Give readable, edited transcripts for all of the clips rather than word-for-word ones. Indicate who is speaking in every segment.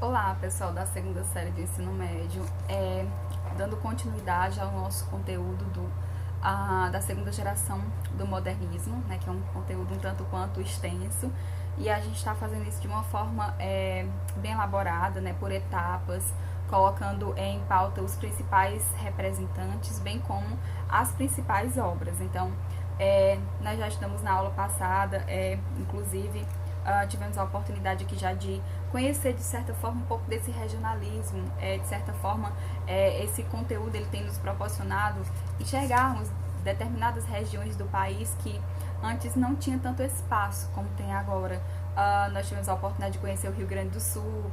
Speaker 1: Olá, pessoal da segunda série do ensino médio, dando continuidade ao nosso conteúdo da segunda geração do modernismo, né, que é um conteúdo um tanto quanto extenso, e a gente está fazendo isso de uma forma bem elaborada, né, por etapas, colocando em pauta os principais representantes, bem como as principais obras. Então, nós já estamos na aula passada, inclusive tivemos a oportunidade aqui já de conhecer de certa forma um pouco desse regionalismo, de certa forma esse conteúdo ele tem nos proporcionado enxergarmos determinadas regiões do país que antes não tinha tanto espaço como tem agora. Nós tivemos a oportunidade de conhecer o Rio Grande do Sul,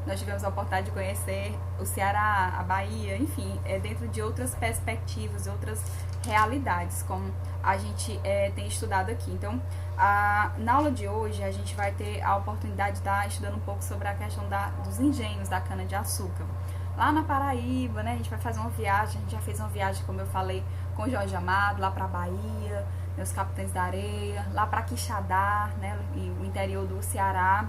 Speaker 1: nós tivemos a oportunidade de conhecer o Ceará, a Bahia, enfim, dentro de outras perspectivas, outras realidades, como a gente tem estudado aqui. Então, na aula de hoje, a gente vai ter a oportunidade de estar estudando um pouco sobre a questão dos engenhos da cana-de-açúcar. Lá na Paraíba, né, a gente vai fazer uma viagem, a gente já fez uma viagem, como eu falei, com o Jorge Amado, lá para a Bahia, os Capitães da Areia, lá para Quixadá, né, e o interior do Ceará,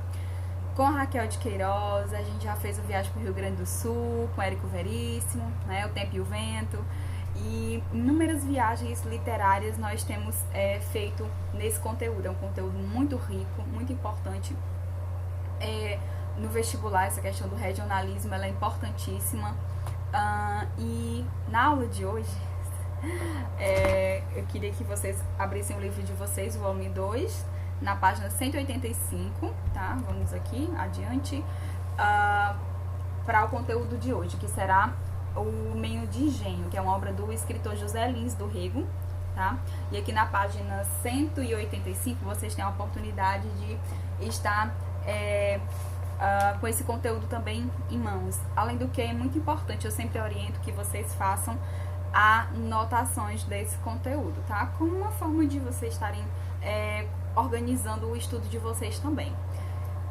Speaker 1: com a Raquel de Queiroz. A gente já fez uma viagem para o Rio Grande do Sul, com o Érico Veríssimo, né, O Tempo e o Vento, e inúmeras viagens literárias nós temos feito nesse conteúdo. É um conteúdo muito rico, muito importante. No vestibular, essa questão do regionalismo ela é importantíssima. E na aula de hoje, eu queria que vocês abrissem o livro de vocês, o volume 2, na página 185, tá? Vamos aqui, adiante, para o conteúdo de hoje, que será o Menino de Engenho, que é uma obra do escritor José Lins do Rego, tá? E aqui na página 185 vocês têm a oportunidade de estar com esse conteúdo também em mãos. Além do que, é muito importante, eu sempre oriento que vocês façam anotações desse conteúdo, tá? Como uma forma de vocês estarem organizando o estudo de vocês também.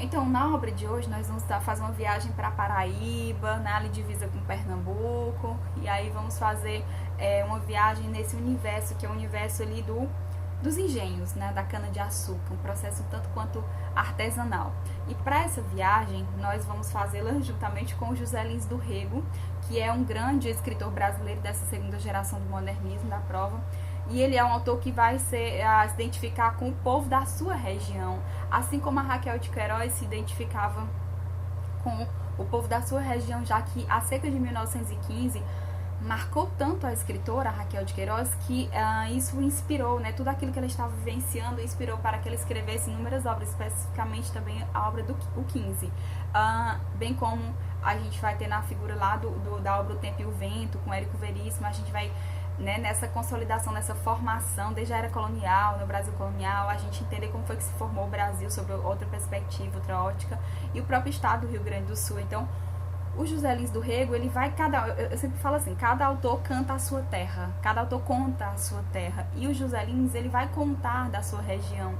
Speaker 1: Então, na obra de hoje, nós vamos fazer uma viagem para Paraíba, na divisa com Pernambuco, e aí vamos fazer uma viagem nesse universo, que é o universo ali dos engenhos, né, da cana-de-açúcar, um processo tanto quanto artesanal. E para essa viagem, nós vamos fazê-la juntamente com o José Lins do Rego, que é um grande escritor brasileiro dessa segunda geração do modernismo, da prova. E ele é um autor que vai se identificar com o povo da sua região, assim como a Raquel de Queiroz se identificava com o povo da sua região, já que a seca de 1915 marcou tanto a escritora, a Raquel de Queiroz, que isso inspirou, né, tudo aquilo que ela estava vivenciando, inspirou para que ela escrevesse inúmeras obras, especificamente também a obra do 15. Bem como a gente vai ter na figura lá da obra O Tempo e o Vento, com Érico Veríssimo, a gente vai, né, nessa consolidação, nessa formação desde a era colonial, no Brasil colonial, a gente entender como foi que se formou o Brasil sob outra perspectiva, outra ótica, e o próprio estado do Rio Grande do Sul. Então, o José Lins do Rego, ele vai, eu sempre falo assim, cada autor canta a sua terra, cada autor conta a sua terra, e o José Lins, ele vai contar da sua região.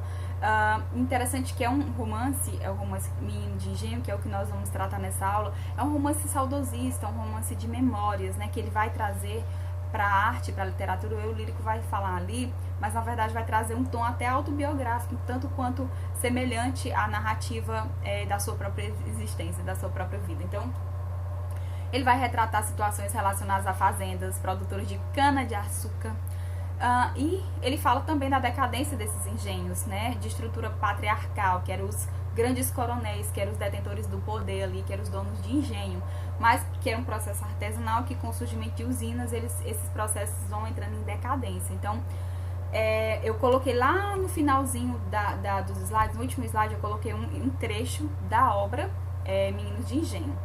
Speaker 1: Interessante que é um romance, é o romance Menino de Engenho, que é o que nós vamos tratar nessa aula, é um romance saudosista, um romance de memórias, né, que ele vai trazer para a arte, para a literatura. O eu lírico vai falar ali, mas na verdade vai trazer um tom até autobiográfico, tanto quanto semelhante à narrativa da sua própria existência, da sua própria vida. Então, ele vai retratar situações relacionadas a fazendas, produtores de cana-de-açúcar, e ele fala também da decadência desses engenhos, né, de estrutura patriarcal, que eram os grandes coronéis, que eram os detentores do poder ali, que eram os donos de engenho, mas que era um processo artesanal que, com o surgimento de usinas, esses processos vão entrando em decadência. Então, eu coloquei lá no finalzinho dos slides, no último slide, eu coloquei um trecho da obra Meninos de Engenho.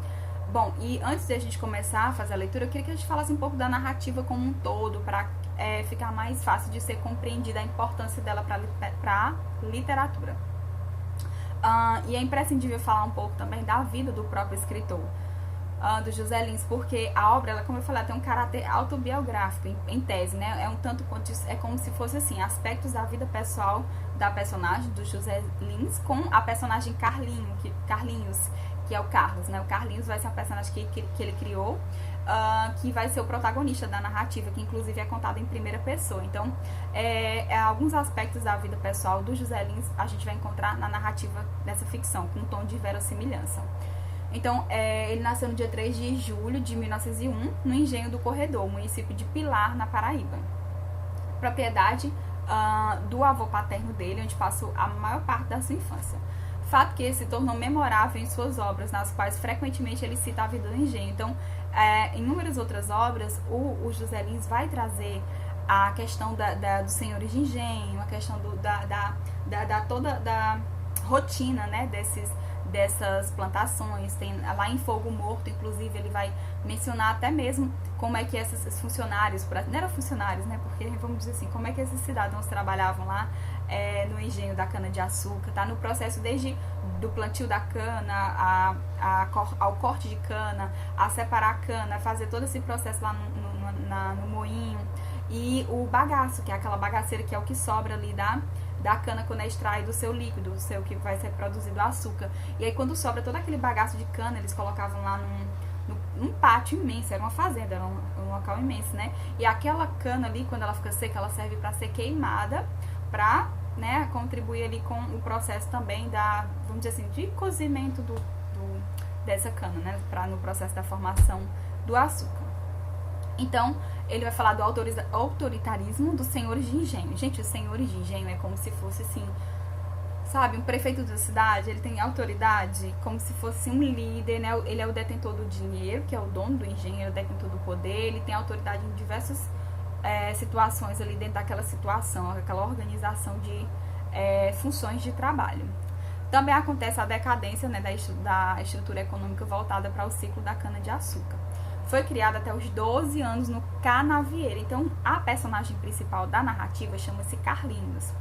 Speaker 1: Bom, e antes de a gente começar a fazer a leitura, eu queria que a gente falasse um pouco da narrativa como um todo, para ficar mais fácil de ser compreendida a importância dela para a literatura. E é imprescindível falar um pouco também da vida do próprio escritor, do José Lins, porque a obra, ela, como eu falei, ela tem um caráter autobiográfico, em tese, né? É um tanto quanto, é como se fosse assim, aspectos da vida pessoal da personagem, do José Lins, com a personagem Carlinhos, que é o Carlos, né? O Carlinhos vai ser a personagem que ele criou, que vai ser o protagonista da narrativa, que inclusive é contada em primeira pessoa. Então, alguns aspectos da vida pessoal do José Lins a gente vai encontrar na narrativa dessa ficção, com um tom de verossimilhança. Então, ele nasceu no dia 3 de julho de 1901, no Engenho do Corredor, município de Pilar, na Paraíba. Propriedade do avô paterno dele, onde passou a maior parte da sua infância. Fato que ele se tornou memorável em suas obras, nas quais frequentemente ele cita a vida do engenho. Então, em inúmeras outras obras, o José Lins vai trazer a questão dos senhores de engenho, a questão toda da rotina, né, dessas plantações. Tem lá em Fogo Morto, inclusive, ele vai mencionar até mesmo como é que esses funcionários, não eram funcionários, né, porque vamos dizer assim, como é que esses cidadãos trabalhavam lá no engenho da cana-de-açúcar, tá? No processo desde do plantio da cana, ao corte de cana, a separar a cana, fazer todo esse processo lá no moinho, e o bagaço, que é aquela bagaceira que é o que sobra ali da cana quando é extraído do seu líquido, do seu que vai ser produzido açúcar. E aí quando sobra todo aquele bagaço de cana, eles colocavam lá num pátio imenso, era uma fazenda, era um local imenso, né? E aquela cana ali, quando ela fica seca, ela serve para ser queimada, para, né, contribuir ali com o processo também vamos dizer assim, de cozimento dessa cana, né? No processo da formação do açúcar. Então, ele vai falar do autoritarismo dos senhores de engenho. Gente, os senhores de engenho é como se fosse assim, sabe, um prefeito da cidade, ele tem autoridade como se fosse um líder, né? Ele é o detentor do dinheiro, que é o dono do engenho, é o detentor do poder, ele tem autoridade em diversas situações ali dentro daquela situação, aquela organização de funções de trabalho. Também acontece a decadência, né, da estrutura econômica voltada para o ciclo da cana-de-açúcar. Foi criada até os 12 anos no Canavieiro. Então, a personagem principal da narrativa chama-se Carlinhos.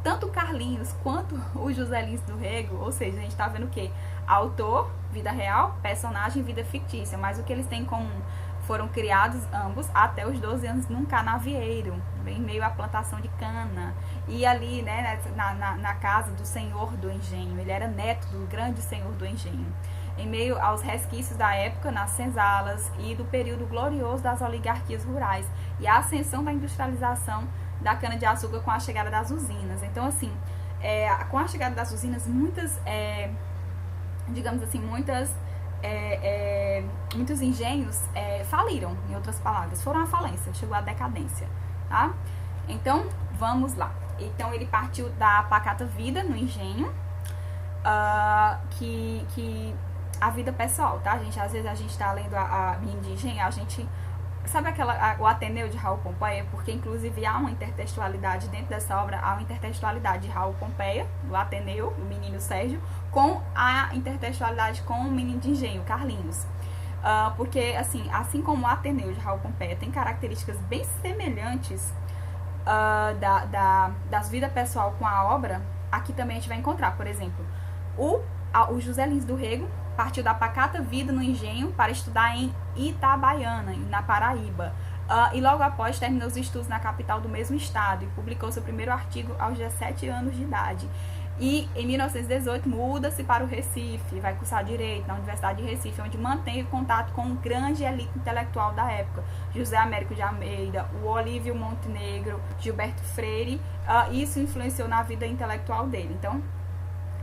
Speaker 1: Tanto Carlinhos quanto o José Lins do Rego, ou seja, a gente tá vendo o quê? Autor, vida real, personagem, vida fictícia. Mas o que eles têm em comum? Foram criados ambos até os 12 anos num canavieiro, em meio à plantação de cana. E ali, né, na casa do senhor do engenho. Ele era neto do grande senhor do engenho. Em meio aos resquícios da época nas senzalas e do período glorioso das oligarquias rurais e a ascensão da industrialização da cana-de-açúcar com a chegada das usinas. Então, assim, com a chegada das usinas, muitas, digamos assim, muitos engenhos faliram, em outras palavras, foram à falência, chegou à decadência, tá? Então, vamos lá. Então, ele partiu da pacata vida no engenho, que a vida pessoal, tá, gente? Às vezes a gente tá lendo a Menina de Engenho, a gente sabe o Ateneu de Raul Pompeia, porque inclusive há uma intertextualidade dentro dessa obra, há uma intertextualidade de Raul Pompeia, do Ateneu, o menino Sérgio, com a intertextualidade com o Menino de Engenho, Carlinhos. Porque, assim como o Ateneu de Raul Pompeia tem características bem semelhantes das vidas pessoal com a obra, aqui também a gente vai encontrar, por exemplo, o José Lins do Rego partiu da pacata vida no engenho para estudar em Itabaiana, na Paraíba. E logo após terminou os estudos na capital do mesmo estado e publicou seu primeiro artigo aos 17 anos de idade. E em 1918 muda-se para o Recife, vai cursar Direito na Universidade de Recife, onde mantém contato com um grande elite intelectual da época, José Américo de Almeida, o Olívio Montenegro, Gilberto Freire. Isso influenciou na vida intelectual dele. Então,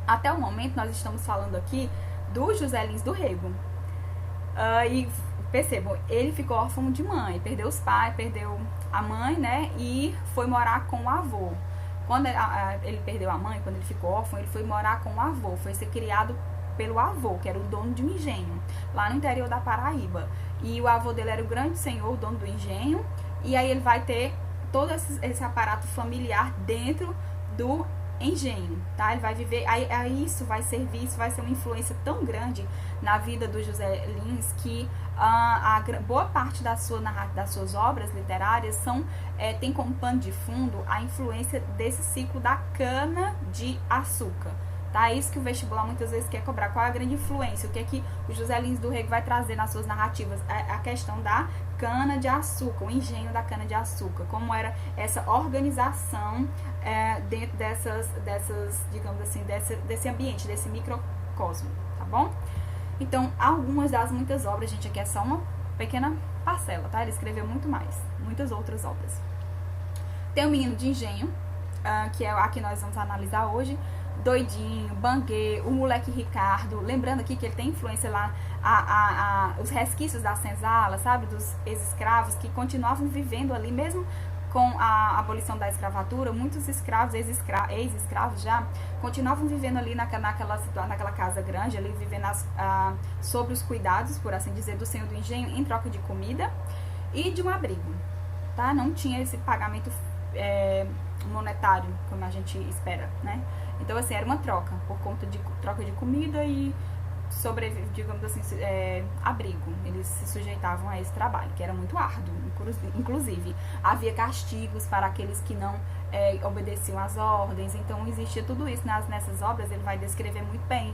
Speaker 1: até o momento, nós estamos falando aqui do José Lins do Rego. E percebam, ele ficou órfão de mãe, perdeu os pais, perdeu a mãe, né, e foi morar com o avô. Quando ele perdeu a mãe, quando ele ficou órfão, ele foi morar com o avô, foi ser criado pelo avô, que era o dono de um engenho, lá no interior da Paraíba. E o avô dele era o grande senhor, o dono do engenho, e aí ele vai ter todo esse aparato familiar dentro do engenho, tá? Ele vai viver, aí isso vai servir, isso vai ser uma influência tão grande na vida do José Lins que a boa parte das suas obras literárias tem como pano de fundo a influência desse ciclo da cana de açúcar, tá? É isso que o vestibular muitas vezes quer cobrar. Qual é a grande influência? O que é que o José Lins do Rego vai trazer nas suas narrativas? A questão da cana-de-açúcar, o engenho da cana-de-açúcar, como era essa organização dentro dessas, digamos assim, desse ambiente, desse microcosmo, tá bom? Então, algumas das muitas obras, gente, aqui é só uma pequena parcela, tá? Ele escreveu muito mais, muitas outras obras. Tem o Menino de Engenho, que é a que nós vamos analisar hoje. Doidinho, Banguê, o moleque Ricardo, lembrando aqui que ele tem influência lá, os resquícios da senzala, sabe, dos ex-escravos que continuavam vivendo ali, mesmo com a abolição da escravatura, muitos escravos, ex-escravos já, continuavam vivendo ali naquela casa grande, ali vivendo sobre os cuidados, por assim dizer, do senhor do engenho, em troca de comida e de um abrigo, tá? Não tinha esse pagamento monetário, como a gente espera, né? Então, assim, era uma troca, por conta de troca de comida e digamos assim, abrigo. Eles se sujeitavam a esse trabalho, que era muito árduo. Inclusive, havia castigos para aqueles que não obedeciam às ordens. Então, existia tudo isso nessas obras, ele vai descrever muito bem.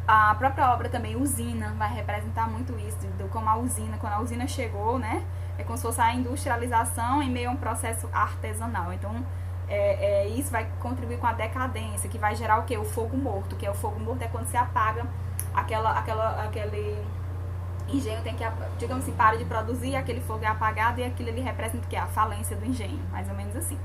Speaker 1: A própria obra também, Usina, vai representar muito isso, como a usina, quando a usina chegou, né? É como se fosse a industrialização em meio a um processo artesanal. Então, isso vai contribuir com a decadência, que vai gerar o quê? O fogo morto, que é o fogo morto é quando se apaga aquele engenho, tem que, digamos assim, para de produzir, aquele fogo é apagado e aquilo ali representa o quê? A falência do engenho, mais ou menos assim.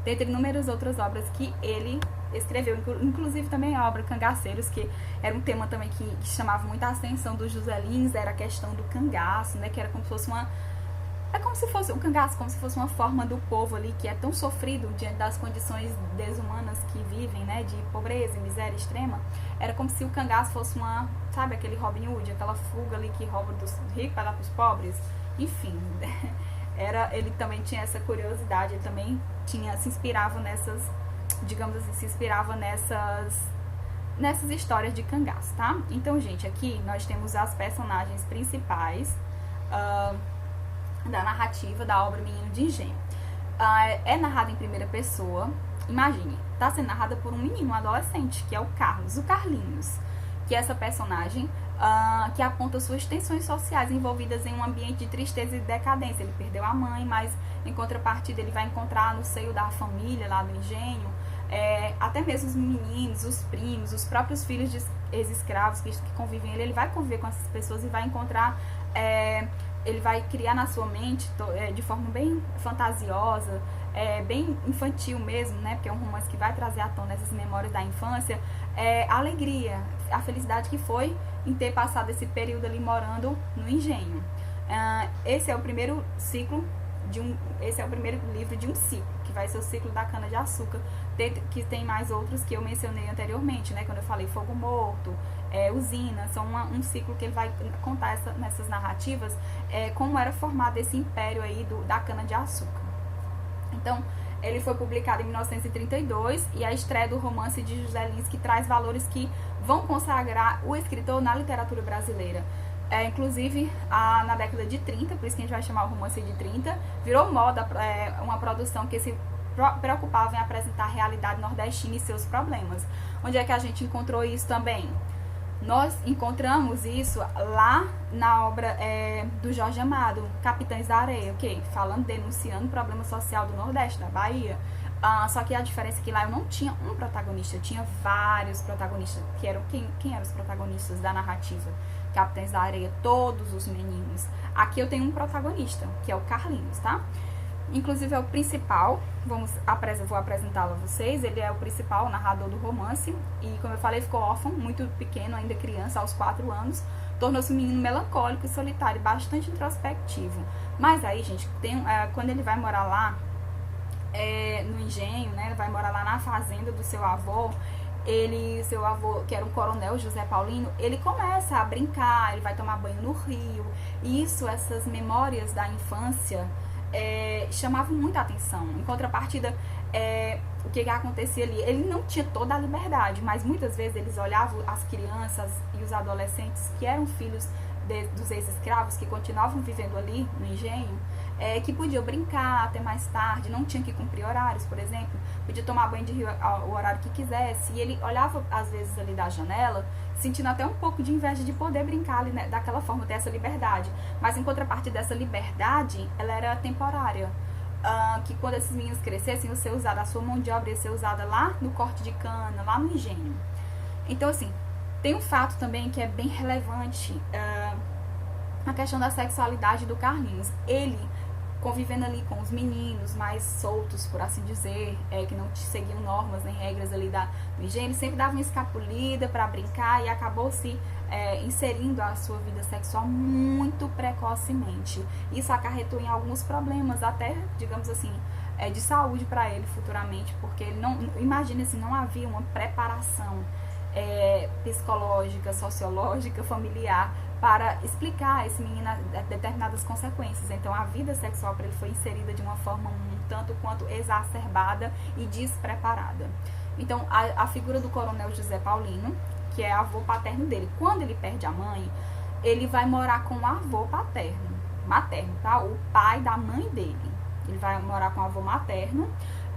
Speaker 1: Dentre inúmeras outras obras que ele escreveu, inclusive também a obra Cangaceiros, que era um tema também que chamava muita atenção dos José Lins, era a questão do cangaço, né, que era como se fosse o cangaço, como se fosse uma forma do povo ali que é tão sofrido diante das condições desumanas que vivem, né, de pobreza e miséria extrema. Era como se o cangaço fosse sabe, aquele Robin Hood, aquela fuga ali que rouba dos ricos para dar para os pobres. Enfim, ele também tinha essa curiosidade, ele também se inspirava nessas, digamos assim, nessas histórias de cangaço, tá? Então, gente, aqui nós temos as personagens principais da narrativa da obra Menino de Engenho. É narrada em primeira pessoa. Imagine, está sendo narrada por um menino, um adolescente, que é o Carlinhos, que é essa personagem que aponta suas tensões sociais envolvidas em um ambiente de tristeza e decadência. Ele perdeu a mãe, mas em contrapartida ele vai encontrar no seio da família lá do engenho, até mesmo os meninos, os primos, os próprios filhos de ex-escravos que convivem. Ele vai conviver com essas pessoas e vai encontrar, ele vai criar na sua mente, de forma bem fantasiosa, bem infantil mesmo, né? Porque é um romance que vai trazer à tona essas memórias da infância, a alegria, a felicidade que foi em ter passado esse período ali morando no engenho. Esse é o primeiro livro de um ciclo, que vai ser o ciclo da cana-de-açúcar, que tem mais outros que eu mencionei anteriormente, né? Quando eu falei Fogo Morto, Usina, são um ciclo que ele vai contar nessas narrativas como era formado esse império aí da cana-de-açúcar. Então, ele foi publicado em 1932 e a estreia do romance de José Lins, que traz valores que vão consagrar o escritor na literatura brasileira. Inclusive, na década de 30, por isso que a gente vai chamar o romance de 30, virou moda uma produção que se preocupava em apresentar a realidade nordestina e seus problemas. Onde é que a gente encontrou isso também? Nós encontramos isso lá na obra do Jorge Amado, Capitães da Areia, denunciando o problema social do Nordeste, da Bahia. Só que a diferença é que lá eu não tinha um protagonista, eu tinha vários protagonistas, que eram quem eram os protagonistas da narrativa? Capitães da Areia, todos os meninos. Aqui eu tenho um protagonista, que é o Carlinhos, tá? Inclusive é o principal, vou apresentá-lo a vocês. Ele é o principal narrador do romance e, como eu falei, ficou órfão, muito pequeno, ainda criança, aos 4 anos. Tornou-se um menino melancólico e solitário, bastante introspectivo. Mas aí, gente, quando ele vai morar lá no engenho, né, vai morar lá na fazenda do seu avô, seu avô, que era um coronel, José Paulino, ele começa a brincar, ele vai tomar banho no rio. E essas memórias da infância chamavam muita atenção. Em contrapartida, o que acontecia ali? Ele não tinha toda a liberdade, mas muitas vezes eles olhavam as crianças e os adolescentes que eram filhos dos ex-escravos, que continuavam vivendo ali no engenho, que podiam brincar até mais tarde, não tinha que cumprir horários, por exemplo, podia tomar banho de rio o horário que quisesse, e ele olhava às vezes ali da janela, sentindo até um pouco de inveja de poder brincar ali, né, daquela forma, ter essa liberdade. Mas em contrapartida dessa liberdade, ela era temporária. Que quando esses meninos crescessem, ia ser usada, a sua mão de obra ia ser usada lá no corte de cana, lá no engenho. Então, assim, tem um fato também que é bem relevante, a questão da sexualidade do Carlinhos. Ele convivendo ali com os meninos mais soltos, por assim dizer, que não seguiam normas nem regras ali do engenho. Ele sempre dava uma escapulida para brincar e acabou se inserindo a sua vida sexual muito precocemente. Isso acarretou em alguns problemas, até, digamos assim, de saúde para ele futuramente, porque ele não, imagine assim, não havia uma preparação psicológica, sociológica, familiar para explicar a esse menino determinadas consequências. Então a vida sexual para ele foi inserida de uma forma um tanto quanto exacerbada e despreparada. Então a figura do coronel José Paulino, que é avô paterno dele, quando ele perde a mãe, ele vai morar com o avô materno, tá? O pai da mãe dele. Ele vai morar com o avô materno,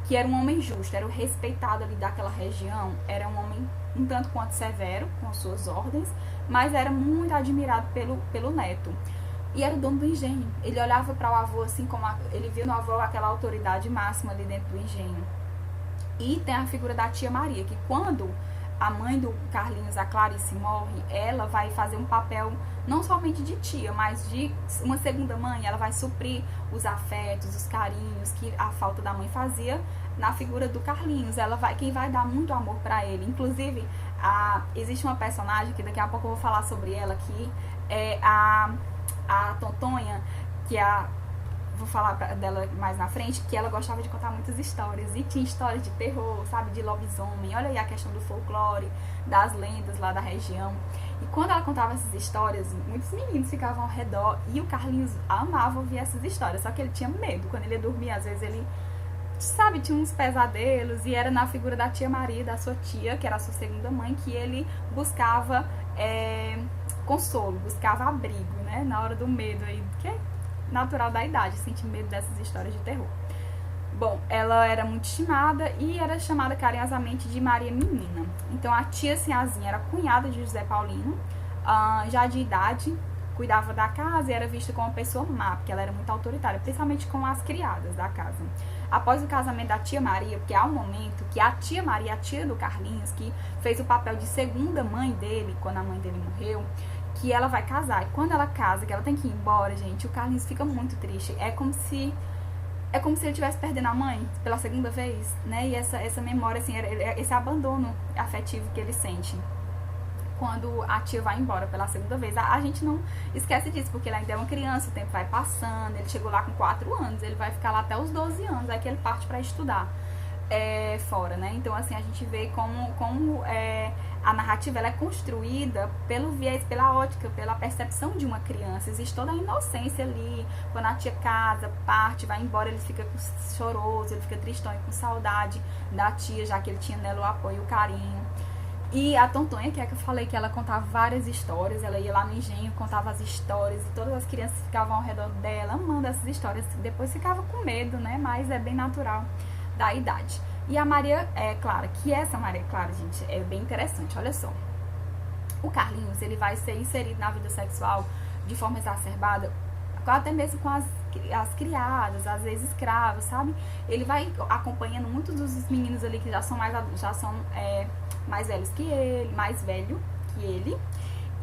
Speaker 1: que era um homem justo, era o respeitado ali daquela região, era um homem um tanto quanto severo com as suas ordens, mas era muito admirado pelo neto. E era o dono do engenho. Ele olhava para o avô assim, como ele viu no avô aquela autoridade máxima ali dentro do engenho. E tem a figura da tia Maria, que quando a mãe do Carlinhos, a Clarice, morre, ela vai fazer um papel não somente de tia, mas de uma segunda mãe. Ela vai suprir os afetos, os carinhos que a falta da mãe fazia na figura do Carlinhos. Quem vai dar muito amor para ele. Inclusive, existe uma personagem que daqui a pouco eu vou falar sobre ela aqui, é a Tontonha, que vou falar dela mais na frente, que ela gostava de contar muitas histórias, e tinha histórias de terror, sabe, de lobisomem. Olha aí a questão do folclore, das lendas lá da região. E quando ela contava essas histórias, muitos meninos ficavam ao redor, e o Carlinhos amava ouvir essas histórias, só que ele tinha medo. Quando ele ia dormir, às vezes ele, sabe, tinha uns pesadelos, e era na figura da tia Maria, da sua tia, que era a sua segunda mãe, que ele buscava consolo, buscava abrigo, né, na hora do medo aí, que é natural da idade, sentir medo dessas histórias de terror. Bom, ela era muito estimada e era chamada carinhosamente de Maria Menina. Então a tia Sinhazinha era cunhada de José Paulino, já de idade, cuidava da casa e era vista como uma pessoa má, porque ela era muito autoritária, principalmente com as criadas da casa. Após o casamento da tia Maria, porque há um momento que a tia Maria, a tia do Carlinhos, que fez o papel de segunda mãe dele, quando a mãe dele morreu, que ela vai casar. E quando ela casa, que ela tem que ir embora, gente, o Carlinhos fica muito triste. É como se ele estivesse perdendo a mãe pela segunda vez, né? E essa memória, assim, esse abandono afetivo que ele sente quando a tia vai embora pela segunda vez. A gente não esquece disso, porque ele ainda é uma criança, o tempo vai passando, ele chegou lá com 4 anos, ele vai ficar lá até os 12 anos, aí que ele parte para estudar fora, né? Então, assim, a gente vê como a narrativa ela é construída pelo viés, pela ótica, pela percepção de uma criança. Existe toda a inocência ali. Quando a tia casa, parte, vai embora, ele fica choroso, ele fica tristão e com saudade da tia, já que ele tinha nela o apoio e o carinho. E a Tontonha, que é que eu falei, que ela contava várias histórias, ela ia lá no engenho, contava as histórias, e todas as crianças ficavam ao redor dela, amando essas histórias. Depois ficava com medo, né? Mas é bem natural da idade. E a Maria Clara, que essa Maria Clara, gente, é bem interessante, olha só. O Carlinhos, ele vai ser inserido na vida sexual de forma exacerbada, até mesmo com as criadas, às vezes escravos, sabe? Ele vai acompanhando muitos dos meninos ali que já são mais velhos que ele, mais velho que ele,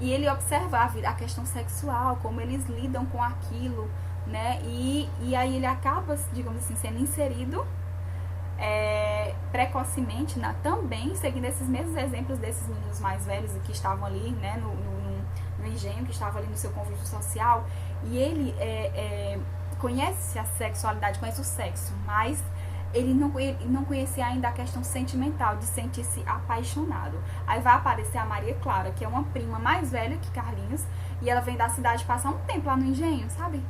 Speaker 1: e ele observa a questão sexual, como eles lidam com aquilo, né? E aí ele acaba, digamos assim, sendo inserido precocemente, também seguindo esses mesmos exemplos desses meninos mais velhos que estavam ali, né, no engenho, que estavam ali no seu convívio social, e ele conhece a sexualidade, conhece o sexo, mas ele não conhecia ainda a questão sentimental, de sentir-se apaixonado. Aí vai aparecer a Maria Clara, que é uma prima mais velha que Carlinhos, e ela vem da cidade passar um tempo lá no engenho, sabe?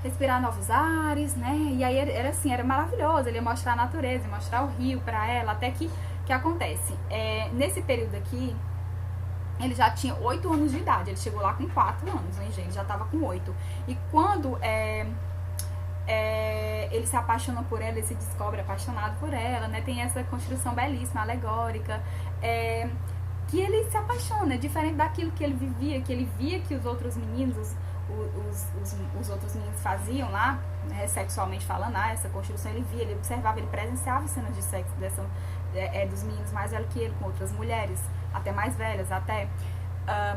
Speaker 1: Respirar novos ares, né? E aí era maravilhoso, ele ia mostrar a natureza, ia mostrar o rio pra ela, até que acontece. Nesse período aqui, ele já tinha 8 anos de idade, ele chegou lá com 4 anos, né, gente? Ele já tava com 8. E quando ele se apaixona por ela, ele se descobre apaixonado por ela, né? Tem essa construção belíssima, alegórica, que ele se apaixona, diferente daquilo que ele vivia, que ele via que os outros meninos, os outros meninos faziam lá, né, sexualmente falando, essa construção ele via, ele observava, ele presenciava cenas de sexo dos meninos mais velhos que ele com outras mulheres, até mais velhas,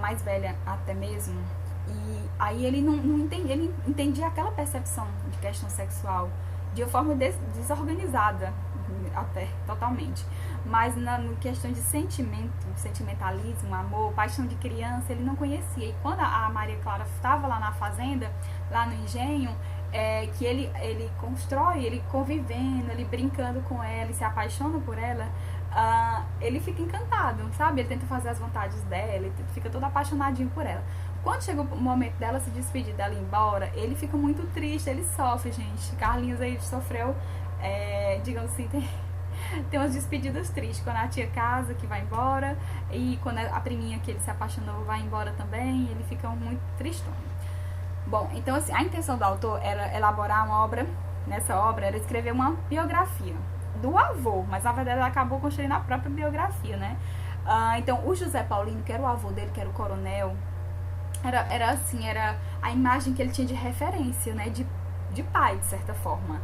Speaker 1: mais velha até mesmo, E aí ele não entendia, ele entendia aquela percepção de questão sexual de uma forma desorganizada, até, totalmente. Mas na questão de sentimento, sentimentalismo, amor, paixão de criança, ele não conhecia. E quando a Maria Clara estava lá na fazenda, lá no engenho, que ele constrói, ele convivendo, ele brincando com ela, ele se apaixona por ela, ele fica encantado, sabe? Ele tenta fazer as vontades dela, ele fica todo apaixonadinho por ela. Quando chega o momento dela se despedir, dela ir embora, ele fica muito triste, ele sofre, gente. Carlinhos aí sofreu, digamos assim, tem umas despedidas tristes. Quando a tia casa, que vai embora, e quando a priminha que ele se apaixonou vai embora também, ele fica muito tristão. Bom, então assim, a intenção do autor era elaborar uma obra, nessa obra era escrever uma biografia do avô, mas na verdade ela acabou construindo a própria biografia, né? Então o José Paulino, que era o avô dele, que era o coronel, era a imagem que ele tinha de referência, né? De pai, de certa forma.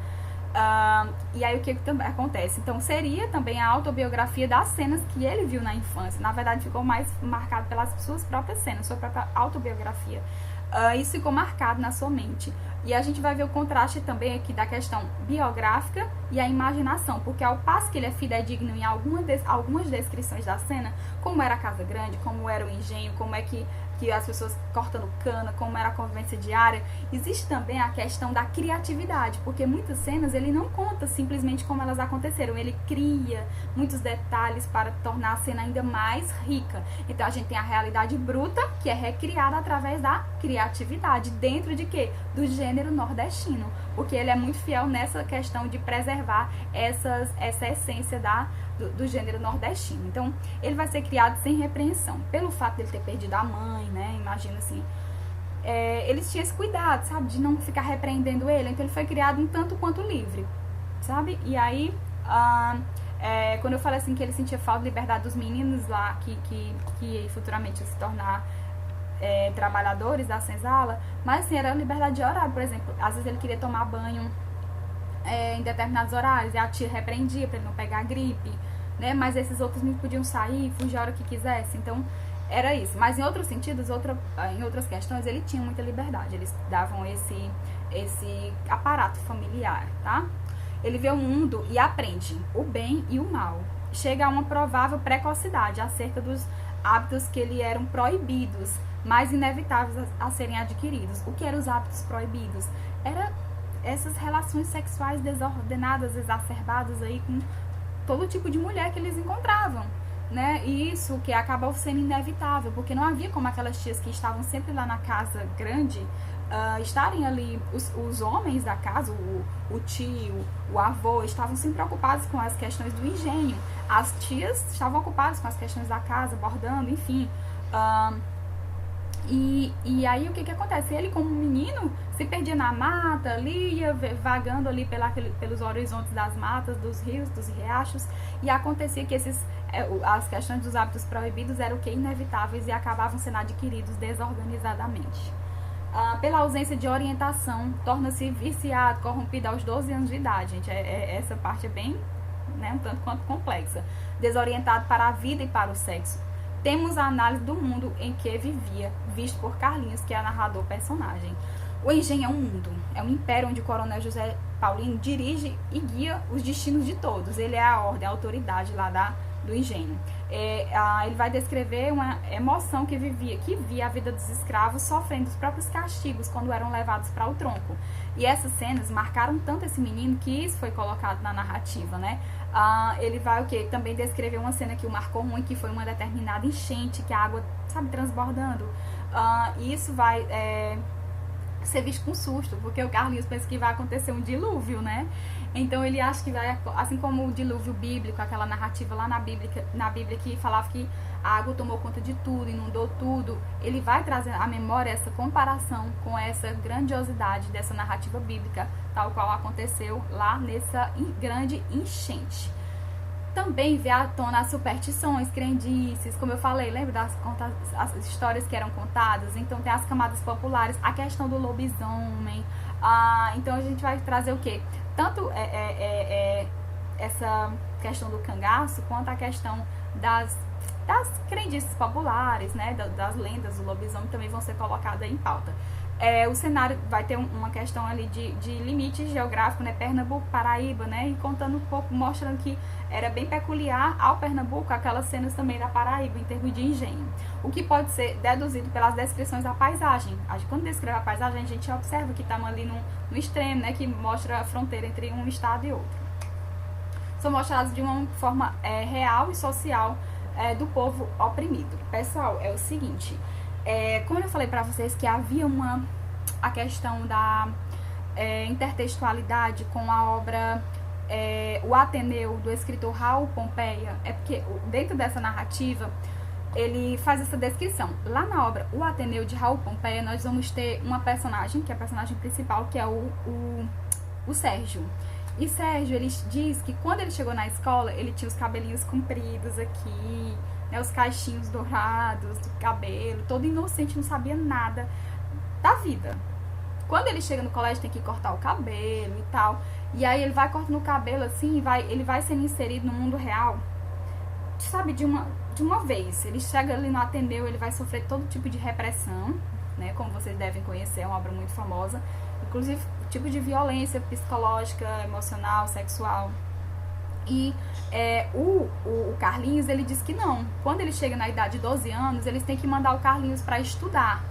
Speaker 1: E aí o que também acontece? Então seria também a autobiografia das cenas que ele viu na infância. Na verdade ficou mais marcado pelas suas próprias cenas, sua própria autobiografia. Isso ficou marcado na sua mente. E a gente vai ver o contraste também aqui da questão biográfica e a imaginação, porque ao passo que ele é fidedigno em algumas descrições da cena, como era a casa grande, como era o engenho, como é que as pessoas cortando cana, como era a convivência diária, existe também a questão da criatividade, porque muitas cenas ele não conta simplesmente como elas aconteceram, ele cria muitos detalhes para tornar a cena ainda mais rica. Então a gente tem a realidade bruta, que é recriada através da criatividade, dentro de quê? Do gênero nordestino, porque ele é muito fiel nessa questão de preservar essa essência do gênero nordestino. Então, ele vai ser criado sem repreensão, pelo fato de ele ter perdido a mãe, né? Imagina assim, eles tinham esse cuidado, sabe? De não ficar repreendendo ele, então ele foi criado um tanto quanto livre, sabe? E aí, quando eu falei assim que ele sentia falta de liberdade dos meninos lá, que futuramente iam se tornar trabalhadores da senzala, mas assim, era liberdade de horário, por exemplo, às vezes ele queria tomar banho em determinados horários, e a tia repreendia para ele não pegar gripe, né? Mas esses outros não podiam sair, fugir a hora que quisesse, então era isso. Mas em outros sentidos, em outras questões, ele tinha muita liberdade, eles davam esse aparato familiar, tá? Ele vê o mundo e aprende o bem e o mal. Chega a uma provável precocidade acerca dos hábitos que lhe eram proibidos, mas inevitáveis a serem adquiridos. O que eram os hábitos proibidos? Era essas relações sexuais desordenadas, exacerbadas aí com todo tipo de mulher que eles encontravam, né? E isso que acabou sendo inevitável, porque não havia como aquelas tias que estavam sempre lá na casa grande estarem ali, os homens da casa, o tio, o avô, estavam sempre preocupados com as questões do engenho. As tias estavam ocupadas com as questões da casa, bordando, enfim. E aí o que acontece? Ele, como menino, se perdia na mata, ali, ia vagando ali pelos horizontes das matas, dos rios, dos riachos, e acontecia que as questões dos hábitos proibidos eram o que? Inevitáveis e acabavam sendo adquiridos desorganizadamente. Pela ausência de orientação, torna-se viciado, corrompido aos 12 anos de idade, gente. Essa parte é bem, né, um tanto quanto complexa. Desorientado para a vida e para o sexo. Temos a análise do mundo em que vivia, visto por Carlinhos, que é a narrador personagem. O engenho é um mundo, é um império onde o coronel José Paulino dirige e guia os destinos de todos. Ele é a ordem, a autoridade lá do engenho. Ele vai descrever uma emoção que via a vida dos escravos sofrendo os próprios castigos quando eram levados para o tronco. E essas cenas marcaram tanto esse menino que isso foi colocado na narrativa, né? Ele vai também descrever uma cena que o marcou muito, que foi uma determinada enchente, que a água, sabe, transbordando. E isso vai ser visto com susto, porque o Carlinhos pensa que vai acontecer um dilúvio, né? Então ele acha que vai, assim como o dilúvio bíblico, aquela narrativa lá na Bíblia que falava que a água tomou conta de tudo, inundou tudo, ele vai trazer à memória essa comparação com essa grandiosidade dessa narrativa bíblica, tal qual aconteceu lá nessa grande enchente. Também vê à tona as superstições, crendices, como eu falei, lembra as histórias que eram contadas? Então tem as camadas populares, a questão do lobisomem. Então a gente vai trazer o quê? Tanto essa questão do cangaço, quanto a questão crendices populares, né, das lendas do lobisomem também vão ser colocadas em pauta. O cenário vai ter uma questão ali de limite geográfico, né, Pernambuco, Paraíba, né, e contando um pouco, mostrando que era bem peculiar ao Pernambuco aquelas cenas também da Paraíba, em termos de engenho. O que pode ser deduzido pelas descrições da paisagem. Quando descreve a paisagem, a gente observa que estamos ali no extremo, né, que mostra a fronteira entre um estado e outro. São mostrados de uma forma real e social do povo oprimido. Pessoal, é o seguinte... como eu falei para vocês que havia a questão da intertextualidade com a obra O Ateneu, do escritor Raul Pompeia, é porque dentro dessa narrativa ele faz essa descrição. Lá na obra O Ateneu, de Raul Pompeia, nós vamos ter uma personagem, que é a personagem principal, que é o Sérgio. E Sérgio, ele diz que quando ele chegou na escola, ele tinha os cabelinhos compridos aqui, né, os caixinhos dourados do cabelo, todo inocente, não sabia nada da vida. Quando ele chega no colégio, tem que cortar o cabelo e tal. E aí ele vai cortando o cabelo assim, ele vai sendo inserido no mundo real, sabe, de uma vez. Ele chega ali no Ateneu, ele vai sofrer todo tipo de repressão, né, como vocês devem conhecer, é uma obra muito famosa. Inclusive, tipo de violência psicológica, emocional, sexual. E o Carlinhos, ele diz que não. Quando ele chega na idade de 12 anos, eles têm que mandar o Carlinhos para estudar,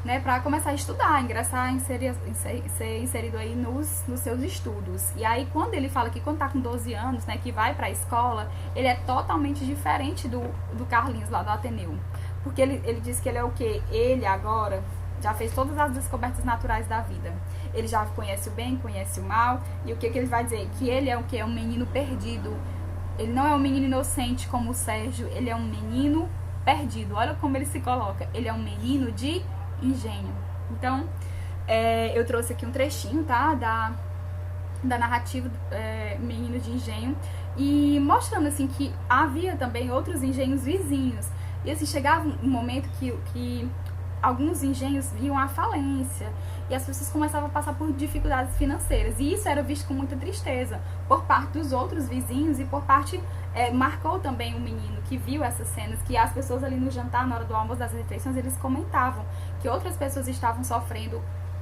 Speaker 1: né, para começar a estudar, ingressar, ser inserido aí nos seus estudos. E aí, quando ele fala que quando tá com 12 anos, né, que vai para a escola, ele é totalmente diferente do Carlinhos lá do Ateneu. Porque ele diz que ele é o quê? Ele agora já fez todas as descobertas naturais da vida. Ele já conhece o bem, conhece o mal. E o que ele vai dizer? Que ele é o quê? É um menino perdido. Ele não é um menino inocente como o Sérgio. Ele é um menino perdido. Olha como ele se coloca. Ele é um menino de engenho. Então, eu trouxe aqui um trechinho, tá? Da narrativa Menino de Engenho. E mostrando, assim, que havia também outros engenhos vizinhos. E, assim, chegava um momento que alguns engenhos viam a falência e as pessoas começavam a passar por dificuldades financeiras, e isso era visto com muita tristeza por parte dos outros vizinhos, e por parte, marcou também o menino que viu essas cenas, que as pessoas ali no jantar, na hora do almoço, das refeições, eles comentavam que outras pessoas estavam sofrendo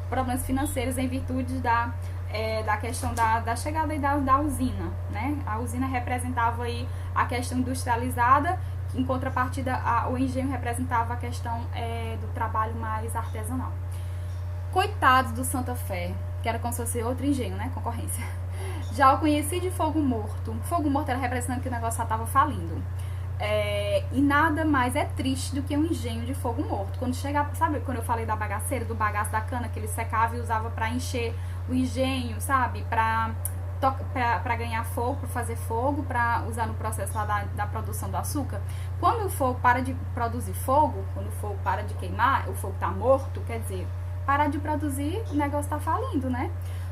Speaker 1: problemas financeiros em virtude da questão da chegada aí da usina, né? A usina representava aí a questão industrializada. Em contrapartida, o engenho representava a questão do trabalho mais artesanal. Coitados do Santa Fé, que era como se fosse outro engenho, né? Concorrência. Já o conheci de Fogo Morto. Fogo Morto era representando que o negócio já estava falindo. E nada mais é triste do que um engenho de fogo morto. Quando chega, sabe quando eu falei da bagaceira, do bagaço da cana, que ele secava e usava para encher o engenho, sabe? Para ganhar fogo, para fazer fogo, para usar no processo lá da produção do açúcar. Quando o fogo para de produzir fogo, quando o fogo para de queimar, o fogo está morto, quer dizer, para de produzir, o negócio está falindo, né?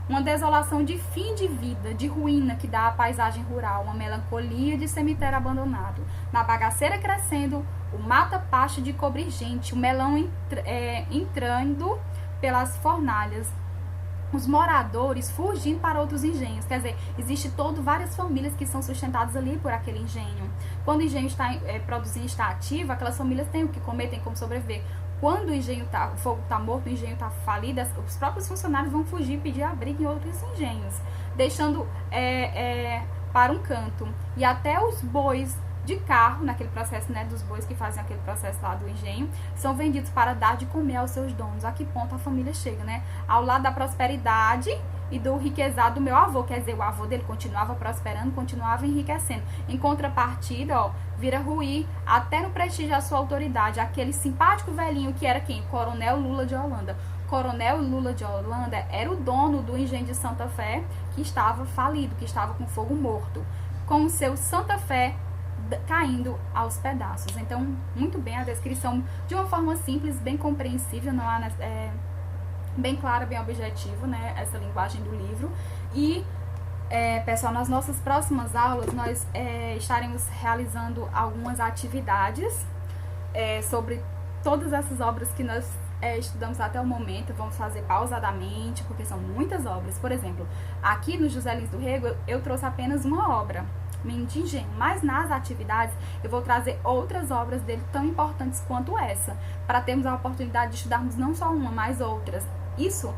Speaker 1: Uma desolação de fim de vida, de ruína que dá à paisagem rural, uma melancolia de cemitério abandonado. Na bagaceira crescendo, o mata-pasto de cobrir gente, o melão entrando pelas fornalhas, os moradores fugindo para outros engenhos. Quer dizer, existe várias famílias que são sustentadas ali por aquele engenho. Quando o engenho está produzindo, está ativo, aquelas famílias têm o que comer, têm como sobreviver. Quando o fogo está morto, o engenho está falido, os próprios funcionários vão fugir e pedir abrigo em outros engenhos, deixando para um canto. E até os bois de carro, naquele processo, né, dos bois que fazem aquele processo lá do engenho, são vendidos para dar de comer aos seus donos. A que ponto a família chega, né? Ao lado da prosperidade e do riquezado do meu avô, quer dizer, o avô dele continuava prosperando, continuava enriquecendo. Em contrapartida, vira ruir até no prestígio da sua autoridade, aquele simpático velhinho que era quem? Coronel Lula de Holanda. Coronel Lula de Holanda era o dono do engenho de Santa Fé, que estava falido, que estava com fogo morto, com o seu Santa Fé caindo aos pedaços. Então, muito bem a descrição, de uma forma simples, bem compreensível, não há, bem clara, bem objetiva, né, essa linguagem do livro. E, pessoal, nas nossas próximas aulas, nós estaremos realizando algumas atividades sobre todas essas obras que nós estudamos até o momento. Vamos fazer pausadamente, porque são muitas obras. Por exemplo, aqui no José Lins do Rego, eu trouxe apenas uma obra, Menino de Engenho. Mas nas atividades eu vou trazer outras obras dele tão importantes quanto essa, para termos a oportunidade de estudarmos não só uma, mas outras. Isso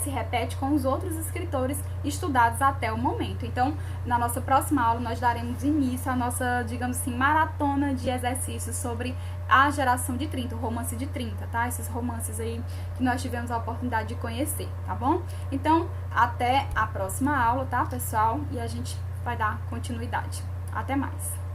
Speaker 1: se repete com os outros escritores estudados até o momento. Então, na nossa próxima aula, nós daremos início à nossa, digamos assim, maratona de exercícios sobre a geração de 30, o romance de 30, tá? Esses romances aí que nós tivemos a oportunidade de conhecer, tá bom? Então, até a próxima aula, tá, pessoal? E a gente vai dar continuidade. Até mais!